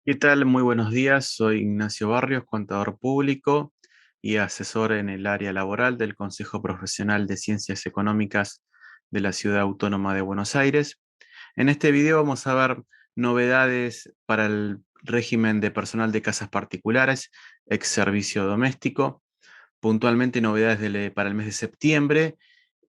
¿Qué tal? Muy buenos días. Soy Ignacio Barrios, contador público y asesor en el área laboral del Consejo Profesional de Ciencias Económicas de la Ciudad Autónoma de Buenos Aires. En este video vamos a ver novedades para el régimen de personal de casas particulares, ex servicio doméstico, puntualmente novedades para el mes de septiembre,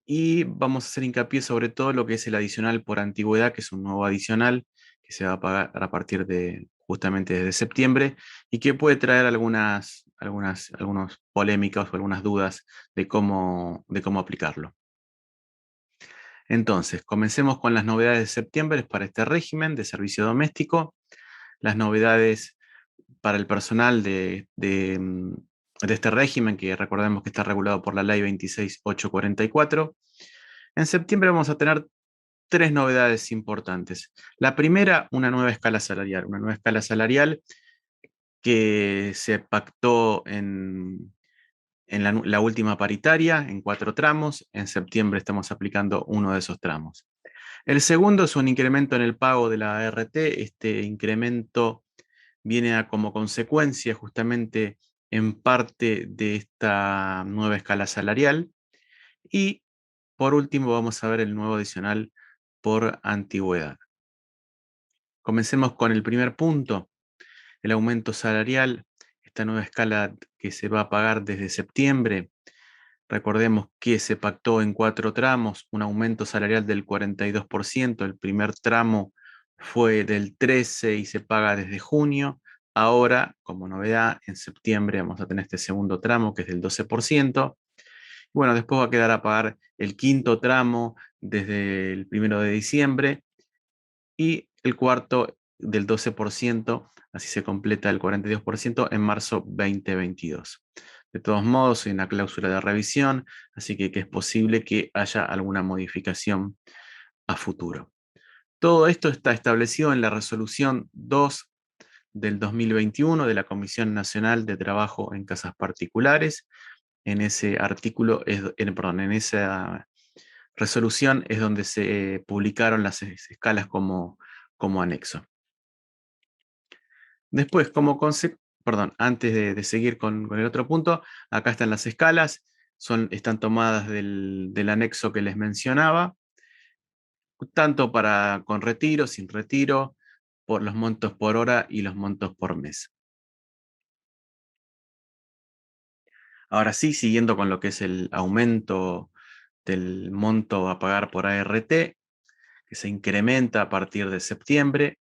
y vamos a hacer hincapié sobre todo lo que es el adicional por antigüedad, que es un nuevo adicional que se va a pagar a partir de justamente desde septiembre y que puede traer algunas polémicas o algunas dudas de cómo aplicarlo. Entonces, comencemos con las novedades de septiembre para este régimen de servicio doméstico. Las novedades para el personal de este régimen, que recordemos que está regulado por la Ley 26844. En septiembre vamos a tener tres novedades importantes. La primera, una nueva escala salarial que se pactó en la última paritaria en 4 tramos. En septiembre estamos aplicando uno de esos tramos. El segundo es un incremento en el pago de la ART. Este incremento viene como consecuencia justamente en parte de esta nueva escala salarial. Y por último vamos a ver el nuevo adicional por antigüedad. Comencemos con el primer punto, el aumento salarial, esta nueva escala que se va a pagar desde septiembre. Recordemos que se pactó en 4 tramos, un aumento salarial del 42%. El primer tramo fue del 13% y se paga desde junio. Ahora, como novedad, en septiembre vamos a tener este segundo tramo que es del 12%. Bueno, después va a quedar a pagar el quinto tramo desde el 1 de diciembre y el cuarto del 12%, así se completa el 42% en marzo 2022. De todos modos, hay una cláusula de revisión, así que es posible que haya alguna modificación a futuro. Todo esto está establecido en la resolución 2 del 2021 de la Comisión Nacional de Trabajo en Casas Particulares. En ese artículo, en esa resolución es donde se publicaron las escalas como anexo. Después, antes de seguir con el otro punto, acá están las escalas, están tomadas del anexo que les mencionaba, tanto con retiro, sin retiro, por los montos por hora y los montos por mes. Ahora sí, siguiendo con lo que es el aumento del monto a pagar por ART, que se incrementa a partir de septiembre.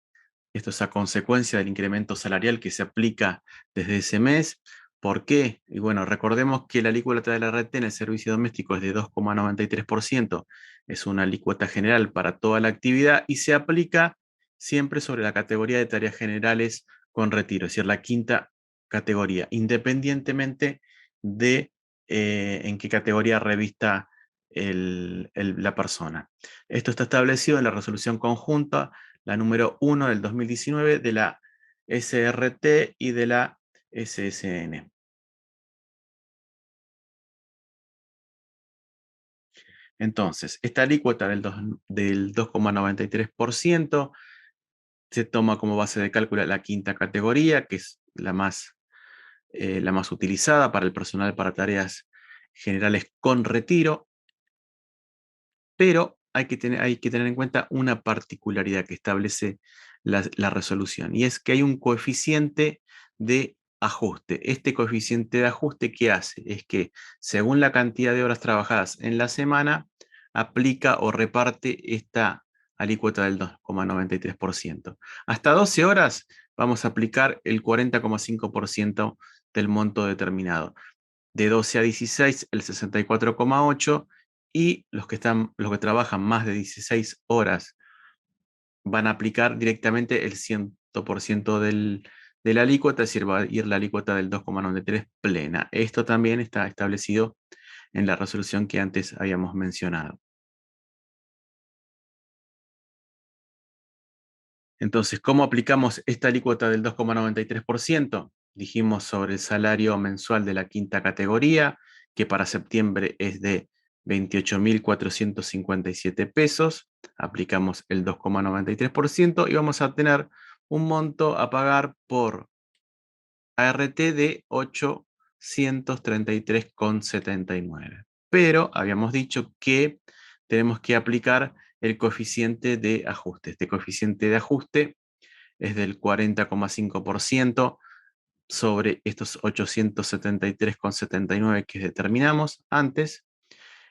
Esto es a consecuencia del incremento salarial que se aplica desde ese mes. ¿Por qué? Y bueno, recordemos que la alícuota de la RT en el servicio doméstico es de 2,93%. Es una alícuota general para toda la actividad y se aplica siempre sobre la categoría de tareas generales con retiro, es decir, la quinta categoría, independientemente de en qué categoría revista la persona. Esto está establecido en la resolución conjunta, la número 1 del 2019 de la SRT y de la SSN. Entonces, esta alícuota del 2,93% se toma como base de cálculo la quinta categoría, que es la más utilizada para el personal para tareas generales con retiro, pero hay que tener en cuenta una particularidad que establece la resolución, y es que hay un coeficiente de ajuste. Este coeficiente de ajuste, ¿qué hace? Es que según la cantidad de horas trabajadas en la semana, aplica o reparte esta alícuota del 2,93%. Hasta 12 horas vamos a aplicar el 40,5% del monto determinado. De 12 a 16, el 64,8%, y los que trabajan más de 16 horas van a aplicar directamente el 100% de la alícuota, es decir, va a ir la alícuota del 2,93 plena. Esto también está establecido en la resolución que antes habíamos mencionado. Entonces, ¿cómo aplicamos esta alícuota del 2,93%? Dijimos sobre el salario mensual de la quinta categoría, que para septiembre es de 28.457 pesos. Aplicamos el 2,93% y vamos a tener un monto a pagar por ART de 833,79. Pero habíamos dicho que tenemos que aplicar el coeficiente de ajuste. Este coeficiente de ajuste es del 40,5% sobre estos 873,79 que determinamos antes.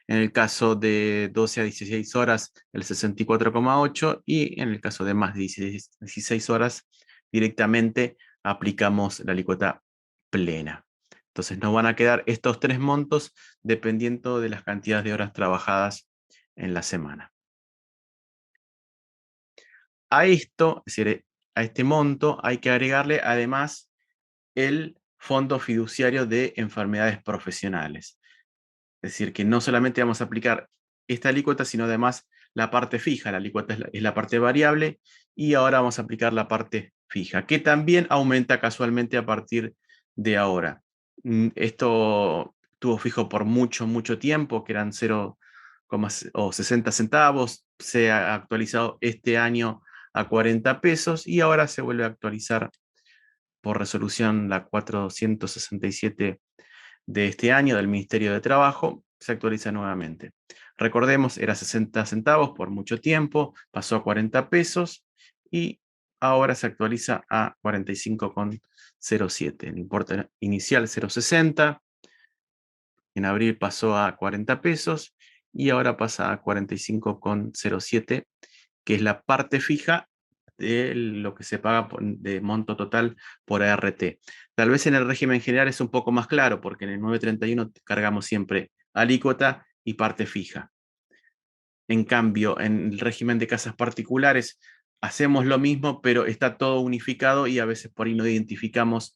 En el caso de 12 a 16 horas, el 64,8, y en el caso de más de 16 horas, directamente aplicamos la alícuota plena. Entonces nos van a quedar estos tres montos dependiendo de las cantidades de horas trabajadas en la semana. A esto, es decir, a este monto, hay que agregarle además el fondo fiduciario de enfermedades profesionales. Es decir, que no solamente vamos a aplicar esta alícuota, sino además la parte fija. La alícuota es la parte variable, y ahora vamos a aplicar la parte fija, que también aumenta casualmente a partir de ahora. Esto estuvo fijo por mucho tiempo, que eran 0,60 centavos. Se ha actualizado este año a 40 pesos y ahora se vuelve a actualizar por resolución la 467 de este año del Ministerio de Trabajo. Se actualiza nuevamente. Recordemos, era 60 centavos por mucho tiempo, pasó a 40 pesos y ahora se actualiza a 45,07. El importe inicial 0,60, en abril pasó a 40 pesos y ahora pasa a 45,07, que es la parte fija de lo que se paga de monto total por ART. Tal vez en el régimen general es un poco más claro, porque en el 931 cargamos siempre alícuota y parte fija. En cambio, en el régimen de casas particulares hacemos lo mismo, pero está todo unificado y a veces por ahí no identificamos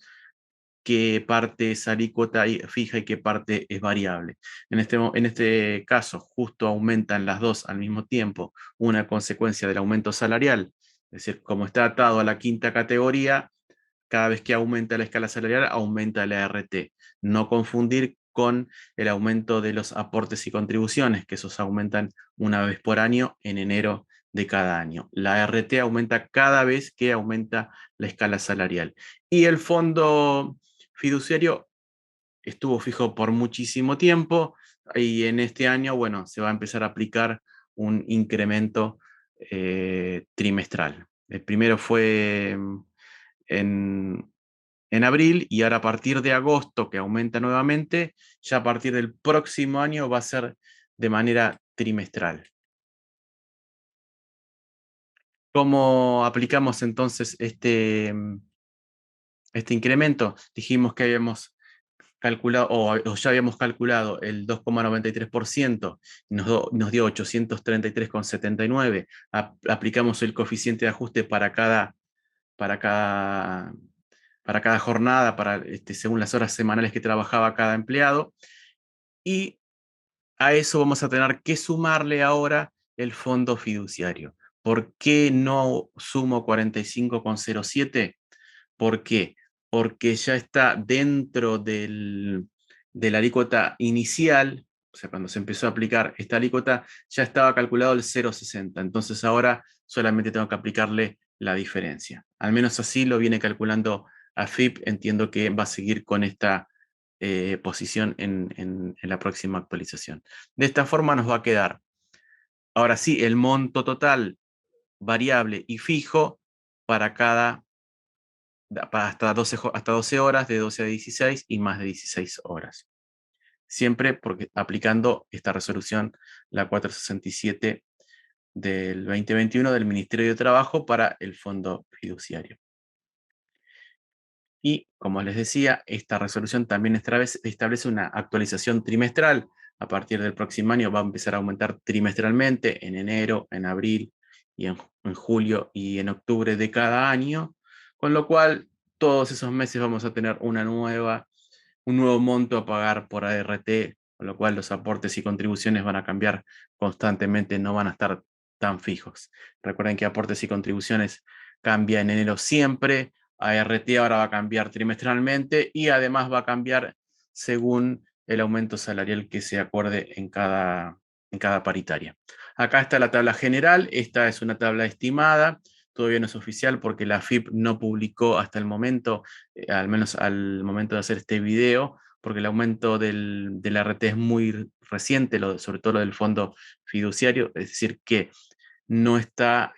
qué parte es alícuota fija y qué parte es variable. En este caso, justo aumentan las dos al mismo tiempo, una consecuencia del aumento salarial. Es decir, como está atado a la quinta categoría, cada vez que aumenta la escala salarial, aumenta la ART. No confundir con el aumento de los aportes y contribuciones, que esos aumentan una vez por año en enero de cada año. La ART aumenta cada vez que aumenta la escala salarial. Y el fondo fiduciario estuvo fijo por muchísimo tiempo, y en este año, bueno, se va a empezar a aplicar un incremento trimestral. El primero fue en, en abril, y ahora a partir de agosto, que aumenta nuevamente, ya a partir del próximo año va a ser de manera trimestral. ¿Cómo aplicamos entonces este incremento? Dijimos que habíamos calculado, o ya habíamos calculado el 2,93%, nos dio 833,79. Aplicamos el coeficiente de ajuste para cada, para cada jornada, según las horas semanales que trabajaba cada empleado, y a eso vamos a tener que sumarle ahora el fondo fiduciario. ¿Por qué no sumo 45,07? ¿Por qué? Porque ya está dentro de la alícuota inicial. O sea, cuando se empezó a aplicar esta alícuota, ya estaba calculado el 0,60. Entonces ahora solamente tengo que aplicarle la diferencia. Al menos así lo viene calculando AFIP. Entiendo que va a seguir con esta posición en la próxima actualización. De esta forma nos va a quedar, ahora sí, el monto total variable y fijo para hasta 12 horas, de 12 a 16 y más de 16 horas. Siempre aplicando esta resolución, la 467 del 2021 del Ministerio de Trabajo para el fondo fiduciario. Y, como les decía, esta resolución también establece una actualización trimestral. A partir del próximo año va a empezar a aumentar trimestralmente, en enero, en abril, y en julio y en octubre de cada año, con lo cual todos esos meses vamos a tener un nuevo monto a pagar por ART, con lo cual los aportes y contribuciones van a cambiar constantemente, no van a estar tan fijos. Recuerden que aportes y contribuciones cambia en enero siempre. ART ahora va a cambiar trimestralmente, y además va a cambiar según el aumento salarial que se acuerde en cada paritaria. Acá está la tabla general. Esta es una tabla estimada. todavía no es oficial porque la AFIP no publicó hasta el momento, al menos al momento de hacer este video, porque el aumento del RT es muy reciente, sobre todo lo del fondo fiduciario, es decir, que no está,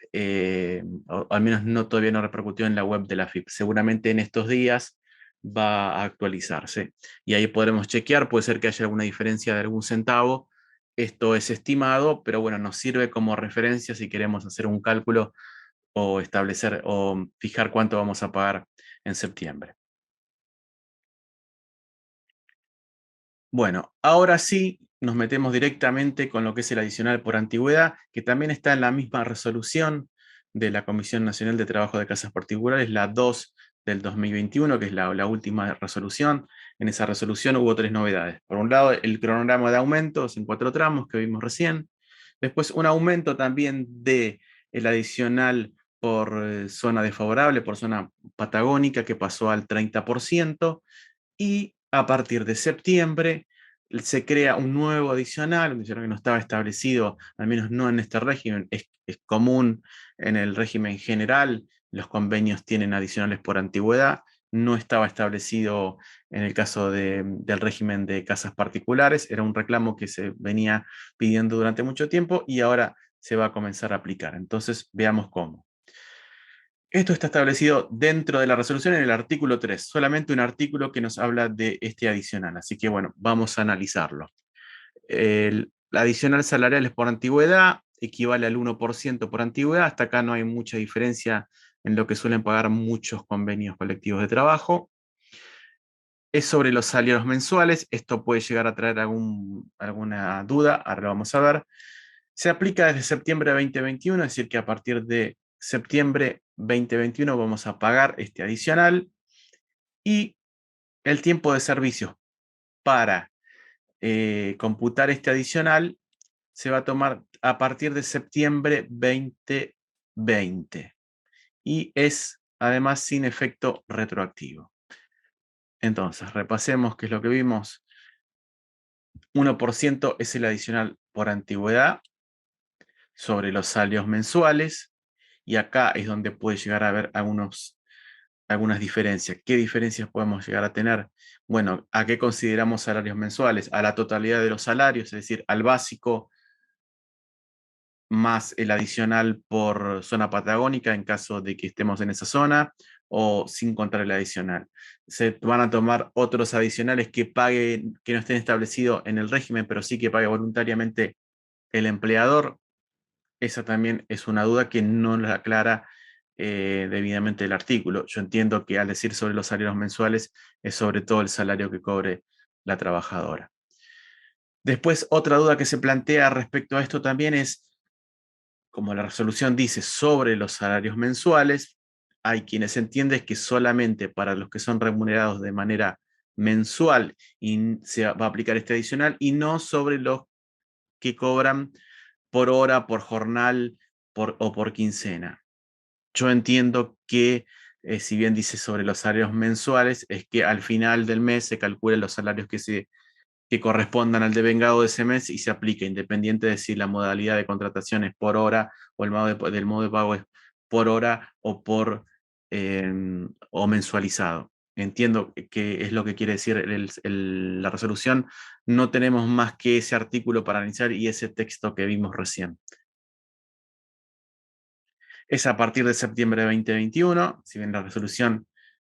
o al menos todavía no repercutió en la web de la AFIP. Seguramente en estos días va a actualizarse y ahí podremos chequear, puede ser que haya alguna diferencia de algún centavo. Esto es estimado, pero bueno, nos sirve como referencia si queremos hacer un cálculo o establecer o fijar cuánto vamos a pagar en septiembre. Bueno, ahora sí nos metemos directamente con lo que es el adicional por antigüedad, que también está en la misma resolución de la Comisión Nacional de Trabajo de Casas Particulares, la 2 del 2021, que es la última resolución. En esa resolución hubo tres novedades. Por un lado, el cronograma de aumentos en 4 tramos que vimos recién. Después, un aumento también del adicional por zona desfavorable, por zona patagónica, que pasó al 30%. Y a partir de septiembre se crea un nuevo adicional, un adicional que no estaba establecido, al menos no en este régimen, es común en el régimen general, los convenios tienen adicionales por antigüedad, no estaba establecido en el caso del régimen de casas particulares, era un reclamo que se venía pidiendo durante mucho tiempo y ahora se va a comenzar a aplicar. Entonces, veamos cómo. Esto está establecido dentro de la resolución en el artículo 3, solamente un artículo que nos habla de este adicional. Así que bueno, vamos a analizarlo. La adicional salarial es por antigüedad, equivale al 1% por antigüedad. Hasta acá no hay mucha diferencia en lo que suelen pagar muchos convenios colectivos de trabajo. Es sobre los salarios mensuales. Esto puede llegar a traer alguna duda, ahora lo vamos a ver. Se aplica desde septiembre de 2021, es decir, que a partir de septiembre 2021 vamos a pagar este adicional y el tiempo de servicios para computar este adicional se va a tomar a partir de septiembre 2020 y es además sin efecto retroactivo. Entonces, repasemos qué es lo que vimos. 1% es el adicional por antigüedad sobre los salarios mensuales. Y acá es donde puede llegar a haber algunas diferencias. ¿Qué diferencias podemos llegar a tener? Bueno, ¿a qué consideramos salarios mensuales? A la totalidad de los salarios, es decir, al básico más el adicional por zona patagónica en caso de que estemos en esa zona, o sin contar el adicional. Se van a tomar otros adicionales que paguen, que no estén establecidos en el régimen, pero sí que pague voluntariamente el empleador. Esa también es una duda que no la aclara debidamente el artículo. Yo entiendo que al decir sobre los salarios mensuales es sobre todo el salario que cobre la trabajadora. Después, otra duda que se plantea respecto a esto también es, como la resolución dice sobre los salarios mensuales, hay quienes entienden que solamente para los que son remunerados de manera mensual y se va a aplicar este adicional y no sobre los que cobran por hora, por jornal o por quincena. Yo entiendo que, si bien dice sobre los salarios mensuales, es que al final del mes se calculen los salarios que correspondan al devengado de ese mes y se aplica, independiente de si la modalidad de contratación es por hora o del modo de pago es por hora o mensualizado. Entiendo que es lo que quiere decir la resolución. No tenemos más que ese artículo para analizar y ese texto que vimos recién. Es a partir de septiembre de 2021, si bien la resolución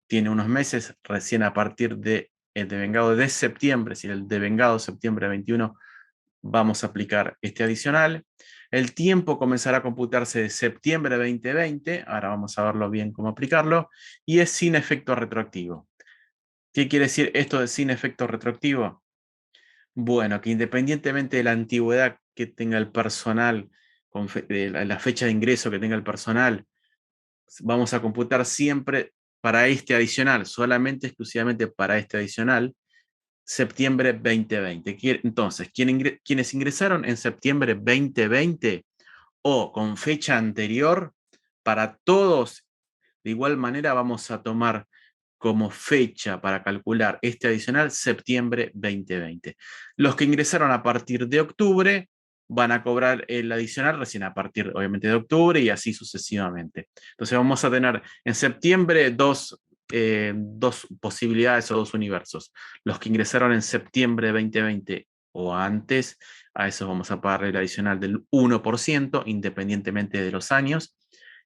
tiene unos meses, recién a partir del devengado de septiembre, si el devengado de septiembre de 21, vamos a aplicar este adicional. El tiempo comenzará a computarse de septiembre de 2020, ahora vamos a verlo bien cómo aplicarlo, y es sin efecto retroactivo. ¿Qué quiere decir esto de sin efecto retroactivo? Bueno, que independientemente de la antigüedad que tenga el personal, de la fecha de ingreso que tenga el personal, vamos a computar siempre para este adicional, solamente exclusivamente para este adicional, septiembre 2020. Entonces, quienes ingresaron en septiembre 2020 o con fecha anterior, para todos, de igual manera vamos a tomar como fecha para calcular este adicional septiembre 2020. Los que ingresaron a partir de octubre, van a cobrar el adicional recién a partir, obviamente, de octubre y así sucesivamente. Entonces vamos a tener en septiembre dos posibilidades o dos universos. Los que ingresaron en septiembre de 2020 o antes, a esos vamos a pagar el adicional del 1%, independientemente de los años.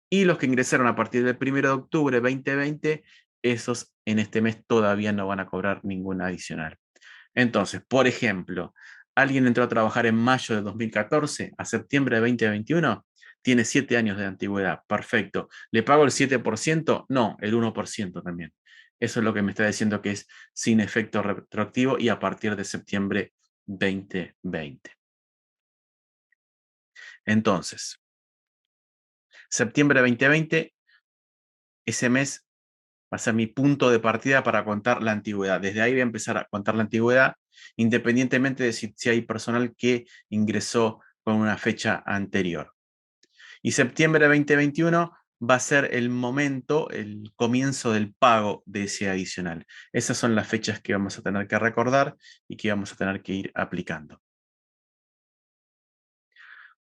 Y los que ingresaron a partir del 1 de octubre de 2020, esos en este mes todavía no van a cobrar ningún adicional. Entonces, por ejemplo, alguien entró a trabajar en mayo de 2014 a septiembre de 2021, tiene 7 años de antigüedad. Perfecto. ¿Le pago el 7%? No, el 1% también. Eso es lo que me está diciendo que es sin efecto retroactivo y a partir de septiembre 2020. Entonces, septiembre 2020, ese mes va a ser mi punto de partida para contar la antigüedad. Desde ahí voy a empezar a contar la antigüedad, independientemente de si hay personal que ingresó con una fecha anterior. Y septiembre de 2021 va a ser el momento, el comienzo del pago de ese adicional. Esas son las fechas que vamos a tener que recordar y que vamos a tener que ir aplicando.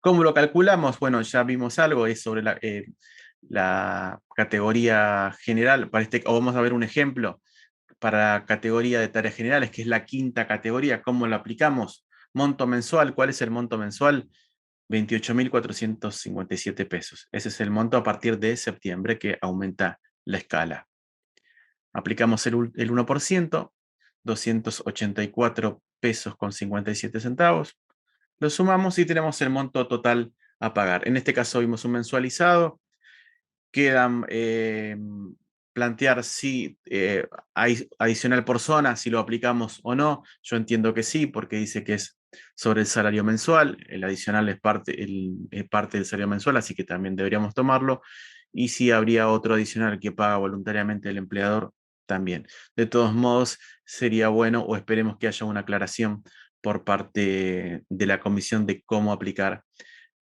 ¿Cómo lo calculamos? Bueno, ya vimos algo, es sobre la categoría general. O vamos a ver un ejemplo para categoría de tareas generales, que es la quinta categoría. ¿Cómo lo aplicamos? Monto mensual. ¿Cuál es el monto mensual? 28.457 pesos. Ese es el monto a partir de septiembre que aumenta la escala. Aplicamos el 1%, 284 pesos con 57 centavos. Lo sumamos y tenemos el monto total a pagar. En este caso vimos un mensualizado. Quedan plantear si hay adicional por zona, si lo aplicamos o no. Yo entiendo que sí, porque dice que es sobre el salario mensual. El adicional es parte del salario mensual, así que también deberíamos tomarlo. Y si habría otro adicional que paga voluntariamente el empleador, también. De todos modos, sería bueno o esperemos que haya una aclaración por parte de la comisión de cómo aplicar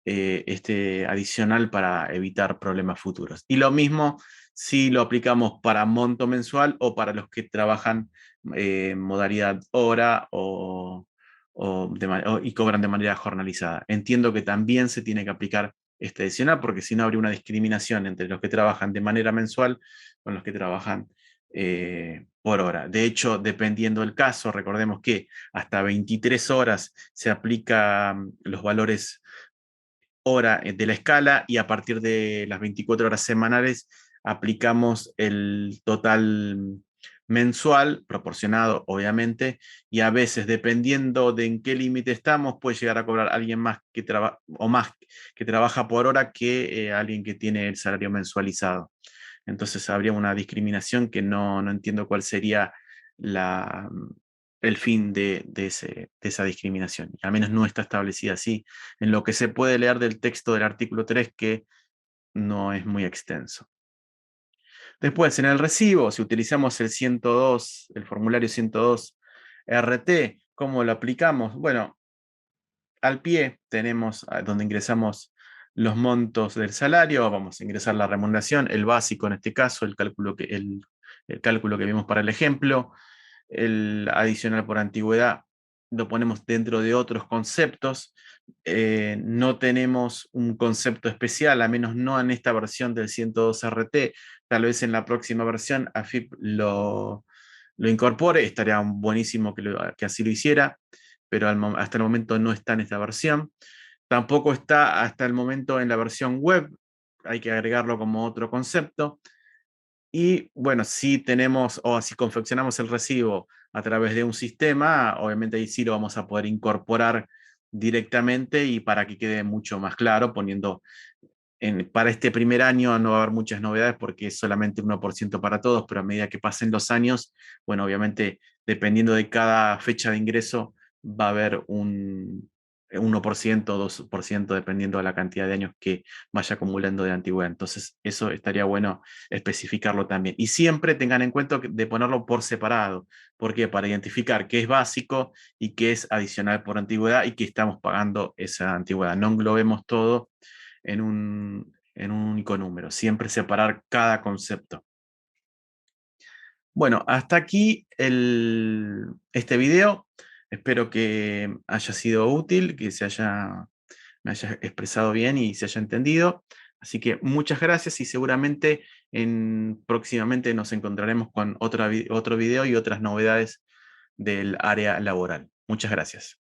este adicional para evitar problemas futuros. Y lo mismo si lo aplicamos para monto mensual o para los que trabajan modalidad hora y cobran de manera jornalizada. Entiendo que también se tiene que aplicar este adicional porque si no habría una discriminación entre los que trabajan de manera mensual con los que trabajan por hora. De hecho, dependiendo del caso, recordemos que hasta 23 horas se aplican los valores hora de la escala y a partir de las 24 horas semanales aplicamos el total mensual, proporcionado obviamente, y a veces dependiendo de en qué límite estamos, puede llegar a cobrar alguien más o más que trabaja por hora que alguien que tiene el salario mensualizado. Entonces habría una discriminación que no entiendo cuál sería la, el fin de esa discriminación. Al menos no está establecida así en lo que se puede leer del texto del artículo 3, que no es muy extenso. Después, en el recibo, si utilizamos el 102, el formulario 102 RT, ¿cómo lo aplicamos? Bueno, al pie tenemos donde ingresamos los montos del salario, vamos a ingresar la remuneración, el básico en este caso, el cálculo que vimos para el ejemplo, el adicional por antigüedad lo ponemos dentro de otros conceptos. No tenemos un concepto especial, a menos no en esta versión del 102 RT, tal vez en la próxima versión AFIP lo incorpore, estaría buenísimo que así lo hiciera, pero hasta el momento no está en esta versión. Tampoco está hasta el momento en la versión web, hay que agregarlo como otro concepto. Y bueno, si tenemos o si confeccionamos el recibo a través de un sistema, obviamente ahí sí lo vamos a poder incorporar directamente y para que quede mucho más claro, para este primer año no va a haber muchas novedades porque es solamente 1% para todos, pero a medida que pasen los años, bueno, obviamente dependiendo de cada fecha de ingreso va a haber un 1%, 2%, dependiendo de la cantidad de años que vaya acumulando de antigüedad. Entonces, eso estaría bueno especificarlo también. Y siempre tengan en cuenta de ponerlo por separado. ¿Por qué? Para identificar qué es básico y qué es adicional por antigüedad y qué estamos pagando esa antigüedad. No englobemos todo en un único número, siempre separar cada concepto. Bueno, hasta aquí este video. Espero que haya sido útil, que se haya me haya expresado bien y se haya entendido. Así que muchas gracias y seguramente próximamente nos encontraremos con otro video y otras novedades del área laboral. Muchas gracias.